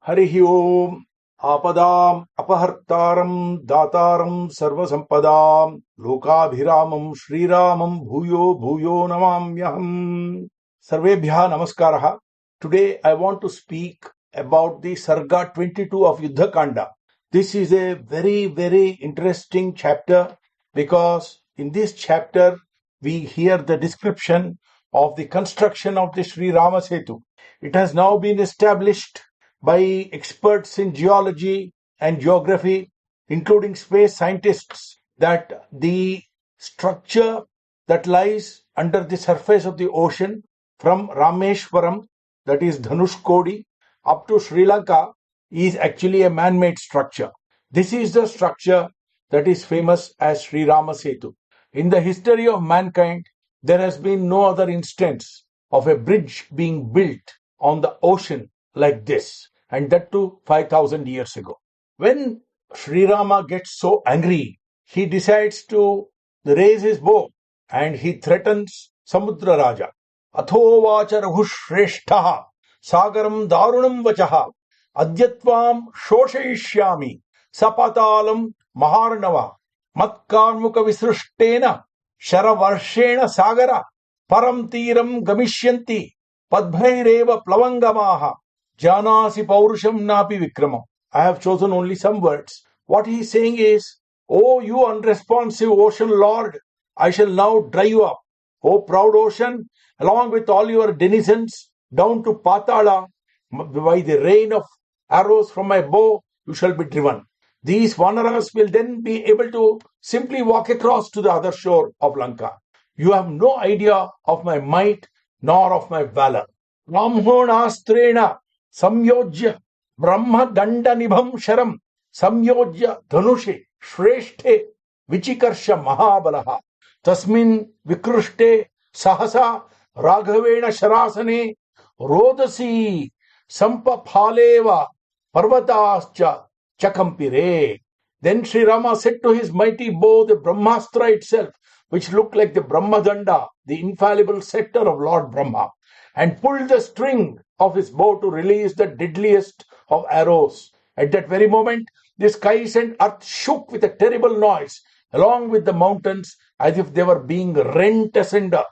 Harihi Om Apadam Apahartaram Dataram Sarvasampadam Lokabhiramam Shriramam Bhuyo Bhuyo Namamyaham. Sarvebhya Namaskaraha. Today I want to speak about the Sarga 22 of Yuddha Kanda. This is a very, very interesting chapter because in this chapter we hear the description of the construction of the Sri Rama Setu. It has now been established by experts in geology and geography, including space scientists, that the structure that lies under the surface of the ocean from Rameshwaram, that is Dhanushkodi, up to Sri Lanka is actually a man-made structure. This is the structure that is famous as Sri Rama Setu. In the history of mankind, there has been no other instance of a bridge being built on the ocean like this, and that too 5,000 years ago. When Sri Rama gets so angry, he decides to raise his bow and he threatens Samudra Raja. Athovacha Raghushreshtaha Sagaram Darunam Vachaha Adyatvam Shoshayishyami Sapatalam Maharnava Matkarmuka Visrushtena Sharavarshena Sagara Param Tiram Gamishyanti Padbhaireva Plavangamaha Janasi Paurusham Napi Vikramam. I have chosen only some words. What he is saying is, "O you unresponsive ocean lord, I shall now dry you up. O proud ocean, along with all your denizens, down to Patala, by the rain of arrows from my bow, you shall be driven. These Vanaras will then be able to simply walk across to the other shore of Lanka. You have no idea of my might nor of my valor. Ramhonastrena Samyojya Brahma Danda Nibham Sharam Samyojya Dhanushi Shreshte Vichikarsha Mahabalaha Tasmin Vikrushte Sahasa Raghavena Sharasane Rodasi Sampa Phaleva Parvatascha Chakampire." Then Sri Rama said to his mighty bow, the Brahmastra itself, which looked like the Brahmadanda, the infallible scepter of Lord Brahma, and pulled the string of his bow to release the deadliest of arrows. At that very moment, the skies and earth shook with a terrible noise, along with the mountains, as if they were being rent asunder.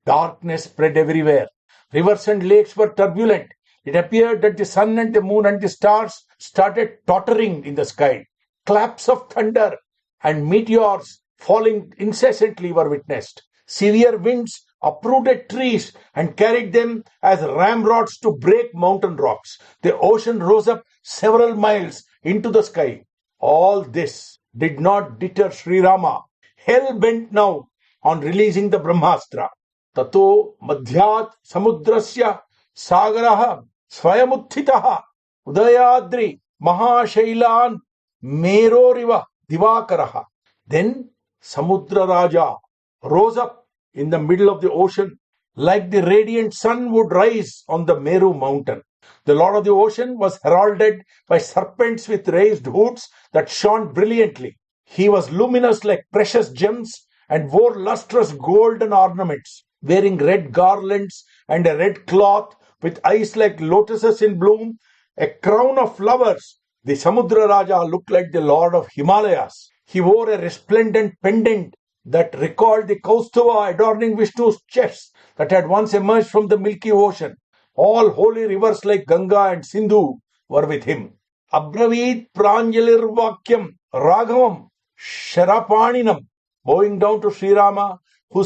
Darkness spread everywhere. Rivers and lakes were turbulent. It appeared that the sun and the moon and the stars started tottering in the sky. Claps of thunder and meteors falling incessantly were witnessed. Severe winds uprooted trees and carried them as ramrods to break mountain rocks. The ocean rose up several miles into the sky. All this did not deter Sri Rama, hell-bent now on releasing the Brahmastra. Tato madhyat samudrasya sagaraha swayamutthitaha udayadri mahashailan meroriva divakaraha. Then Samudra Raja rose up in the middle of the ocean like the radiant sun would rise on the Meru mountain. The Lord of the Ocean was heralded by serpents with raised hoods that shone brilliantly. He was luminous like precious gems and wore lustrous golden ornaments, wearing red garlands and a red cloth with eyes like lotuses in bloom, a crown of flowers. The Samudra Raja looked like the Lord of Himalayas. He wore a resplendent pendant that recalled the Kaustava adorning Vishnu's chest that had once emerged from the Milky Ocean. All holy rivers like Ganga and Sindhu were with him. Abravid Pranjalir Vakyam Raghavam Sharapaninam, bowing down to Sri Rama, who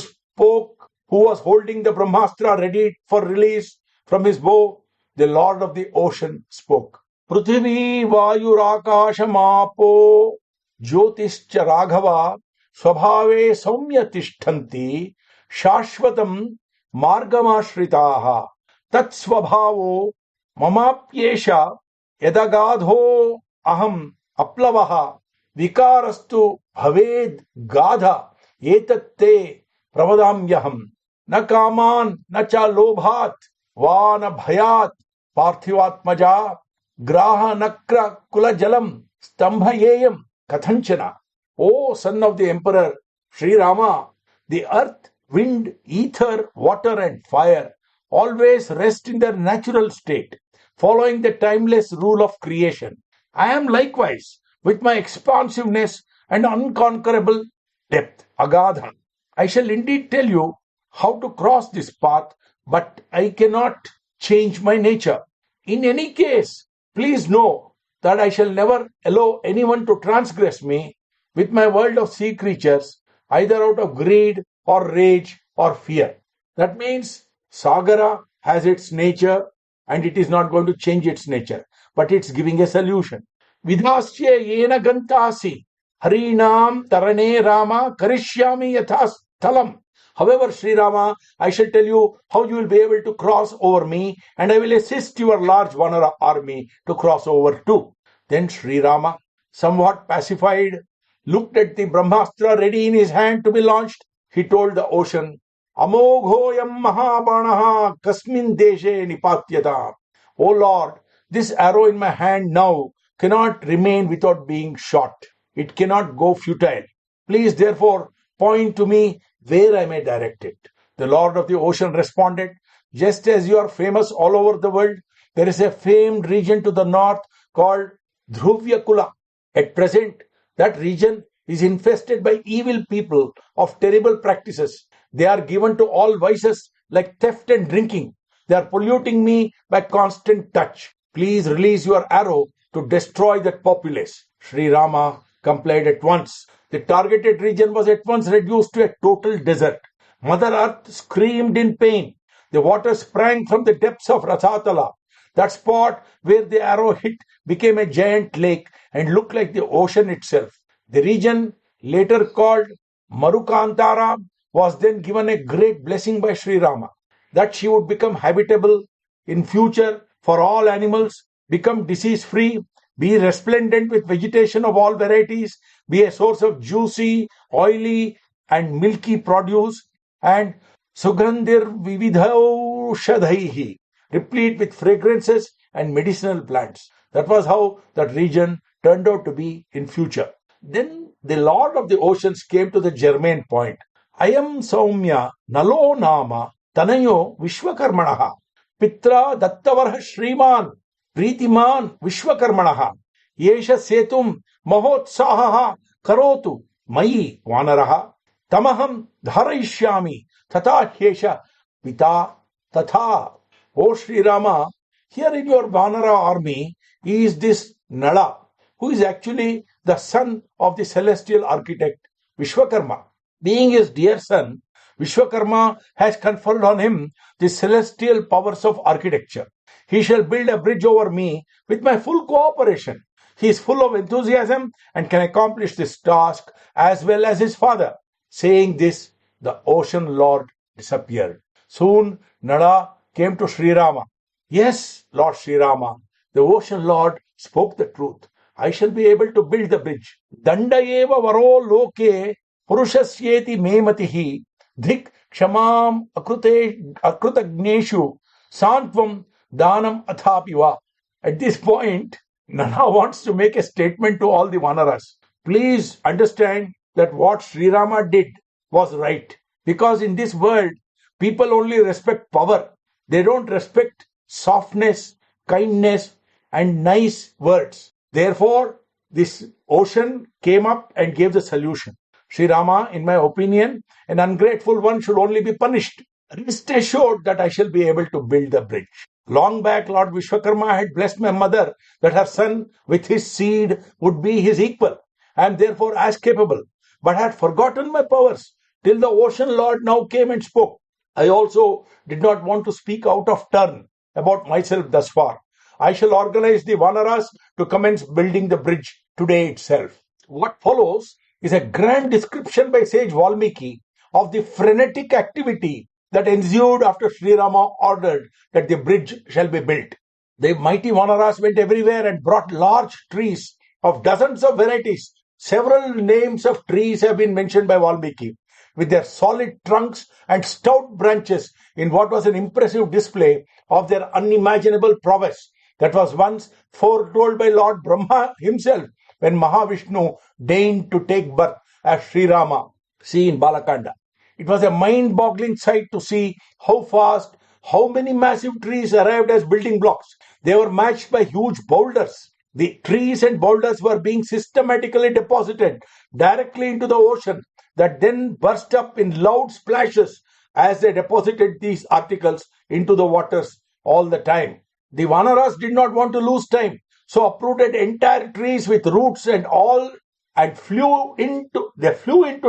was holding the Brahmastra ready for release from his bow. The Lord of the Ocean spoke. Prithvi Vayurakashamapo Jyotischa Raghava Swabhave Saumya Tishthanti Shashvatam Margamashritaha Tat Swabhavo Mamapyesha Yadagadho Aham Aplavaha Vikarastu Bhaved Gadha Etatte Pravadamyaham Na Kaman Na Cha Lobhat Va Na Bhayat Parthivatmaja Graha Nakra Kula Jalam Stambhayeyam Kathanchana. O son of the emperor, Sri Rama, the earth, wind, ether, water and fire always rest in their natural state. following the timeless rule of creation. I am likewise, with my expansiveness and unconquerable depth, Agadha. I shall indeed tell you how to cross this path, but I cannot change my nature. In any case, please know that I shall never allow anyone to transgress me with my world of sea creatures, either out of greed or rage or fear. That means Sagara has its nature and it is not going to change its nature, but it's giving a solution. Vidhasya yena gantasi harinam tarane rama karishyami yathas thalam. However, Sri Rama, I shall tell you how you will be able to cross over me, and I will assist your large Vanara army to cross over too. Then Sri Rama, somewhat pacified, looked at the Brahmastra ready in his hand to be launched. He told the ocean, Amoghoyam Mahabanaha Kasmin Deshe Nipatyata. O Lord, this arrow in my hand now cannot remain without being shot. It cannot go futile. Please, therefore, point to me where I may direct it. The Lord of the Ocean responded, just as you are famous all over the world, there is a famed region to the north called Dhruvyakula. At present, that region is infested by evil people of terrible practices. They are given to all vices like theft and drinking. They are polluting me by constant touch. Please release your arrow to destroy that populace. Sri Rama complied at once. The targeted region was at once reduced to a total desert. Mother Earth screamed in pain. The water sprang from the depths of Rasatala. That spot where the arrow hit became a giant lake and looked like the ocean itself. The region, later called Marukantara, was then given a great blessing by Sri Rama, that she would become habitable in future for all animals, become disease-free, be resplendent with vegetation of all varieties, be a source of juicy, oily, and milky produce, and Sugandhir Vividhaushadhaihi, replete with fragrances and medicinal plants. That was how that region turned out to be in future. Then the Lord of the Oceans came to the germane point. Ayam Saumya Nalo Nama Tanayo Vishwakarmanaha Pitra Dattavarha Shriman Pritiman Vishwakarmanaha Yesha Setum Mahotsaha Karotu Mai Vanaraha Tamaham Dharayishyami Tata Hesha Pita Tatha. O Sri Rama, here in your Vanara army is this Nala, who is actually the son of the celestial architect Vishwakarma. Being his dear son, Vishwakarma has conferred on him the celestial powers of architecture. He shall build a bridge over me with my full cooperation. He is full of enthusiasm and can accomplish this task as well as his father. Saying this, the ocean lord disappeared. Soon, Nala came to Sri Rama. Yes, Lord Sri Rama, the ocean lord spoke the truth. I shall be able to build the bridge. Danda eva varo loke purushashyeti mematihi dhik kshamam akrutagneshu santvam danam athapiva. At this point, Nana wants to make a statement to all the Vanaras. Please understand that what Sri Rama did was right. Because in this world, people only respect power. They don't respect softness, kindness, and nice words. Therefore, this ocean came up and gave the solution. Sri Rama, in my opinion, an ungrateful one should only be punished. Rest assured that I shall be able to build the bridge. Long back, Lord Vishwakarma had blessed my mother that her son with his seed would be his equal and therefore as capable, but had forgotten my powers till the ocean lord now came and spoke. I also did not want to speak out of turn about myself thus far. I shall organize the Vanaras to commence building the bridge today itself. What follows is a grand description by sage Valmiki of the frenetic activity that ensued after Sri Rama ordered that the bridge shall be built. The mighty Vanaras went everywhere and brought large trees of dozens of varieties. Several names of trees have been mentioned by Valmiki, with their solid trunks and stout branches in what was an impressive display of their unimaginable prowess that was once foretold by Lord Brahma himself when Mahavishnu deigned to take birth as Sri Rama, see in Balakanda. It was a mind-boggling sight to see how fast, how many massive trees arrived as building blocks. They were matched by huge boulders. The trees and boulders were being systematically deposited directly into the ocean that then burst up in loud splashes as they deposited these articles into the waters all the time. The Vanaras did not want to lose time, so uprooted entire trees with roots and all and flew in to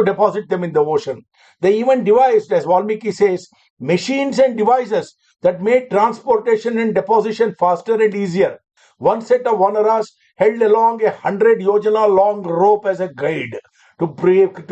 deposit them in the ocean. They even devised, as Valmiki says, machines and devices that made transportation and deposition faster and easier. One set of Vanaras held along 100 yojana long rope as a guide to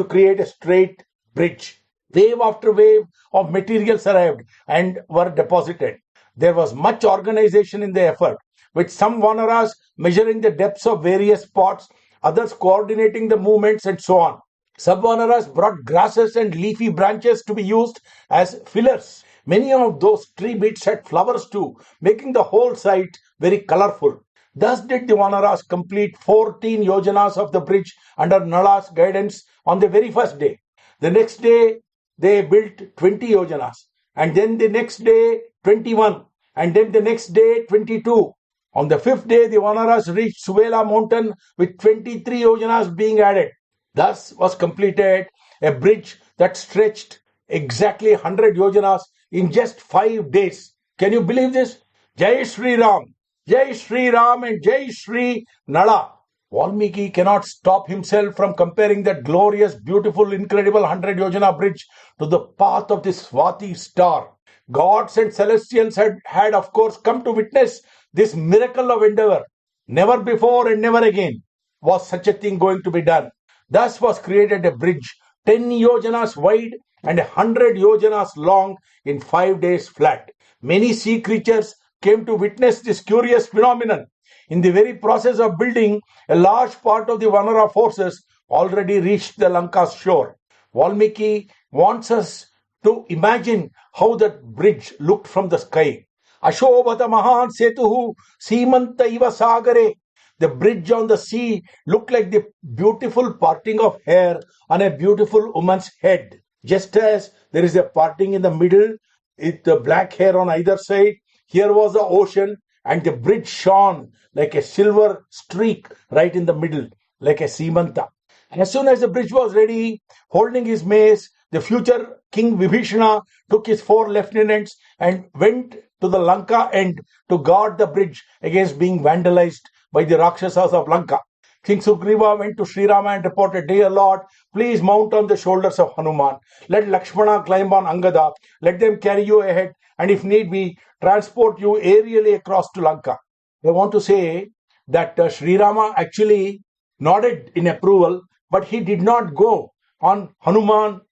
create a straight bridge. Wave after wave of materials arrived and were deposited. There was much organization in the effort, with some Vanaras measuring the depths of various spots, others coordinating the movements, and so on. Some Vanaras brought grasses and leafy branches to be used as fillers. Many of those tree bits had flowers too, making the whole site very colorful. Thus did the Vanaras complete 14 yojanas of the bridge under Nala's guidance on the very first day. The next day, they built 20 yojanas, and then the next day 21, and then the next day 22. On the fifth day, the Vanaras reached Suvela mountain with 23 yojanas being added. Thus was completed a bridge that stretched exactly 100 yojanas in just 5 days. Can you believe this? Jai Sri Ram, Jai Sri Ram, and Jai Sri Nala. Valmiki cannot stop himself from comparing that glorious, beautiful, incredible 100 yojana bridge to the path of the Swati star. Gods and celestials had of course come to witness this miracle of endeavor. Never before and never again was such a thing going to be done. Thus was created a bridge 10 yojanas wide and 100 yojanas long in 5 days flat. Many sea creatures came to witness this curious phenomenon. In the very process of building, a large part of the Vanara forces already reached the Lanka's shore. Valmiki wants us to imagine how that bridge looked from the sky. Ashobhata Mahan Setuhu Simanta Iva Sagare. The bridge on the sea looked like the beautiful parting of hair on a beautiful woman's head. Just as there is a parting in the middle with the black hair on either side, here was the ocean and the bridge shone like a silver streak right in the middle, like a Simanta. As soon as the bridge was ready, holding his mace, the future King Vibhishana took his 4 lieutenants and went to the Lanka end to guard the bridge against being vandalized by the Rakshasas of Lanka. King Sugriva went to Sri Rama and reported, "Dear Lord, please mount on the shoulders of Hanuman. Let Lakshmana climb on Angada. Let them carry you ahead, and if need be, transport you aerially across to Lanka." They want to say that Sri Rama actually nodded in approval, but he did not go on Hanuman's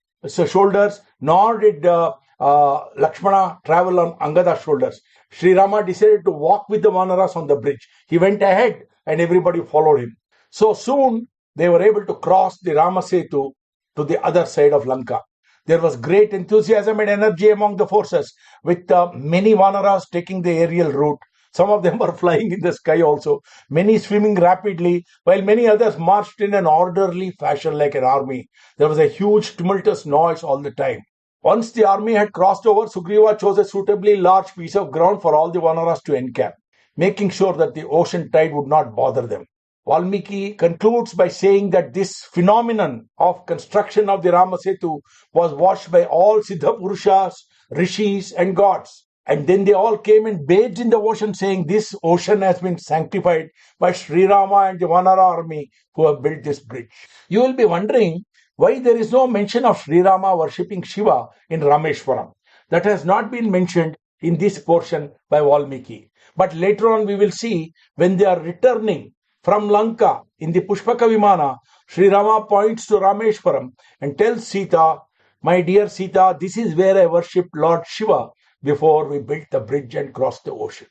shoulders, nor did Lakshmana travel on Angada's shoulders. Sri Rama decided to walk with the Vanaras on the bridge. He went ahead and everybody followed him. So soon they were able to cross the Ramasetu to the other side of Lanka. There was great enthusiasm and energy among the forces, with many Vanaras taking the aerial route. Some of them were flying in the sky also, many swimming rapidly, while many others marched in an orderly fashion like an army. There was a huge tumultuous noise all the time. Once the army had crossed over, Sugriva chose a suitably large piece of ground for all the Vanaras to encamp, making sure that the ocean tide would not bother them. Valmiki concludes by saying that this phenomenon of construction of the Ramasetu was watched by all Siddha Purushas, Rishis, and gods. And then they all came and bathed in the ocean, saying, "This ocean has been sanctified by Sri Rama and the Vanara army who have built this bridge." You will be wondering why there is no mention of Sri Rama worshipping Shiva in Rameshwaram. That has not been mentioned in this portion by Valmiki. But later on we will see, when they are returning from Lanka in the Pushpaka Vimana, Sri Rama points to Rameshwaram and tells Sita, "My dear Sita, this is where I worshipped Lord Shiva before we built the bridge and crossed the ocean."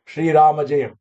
Sri Rama Jayam.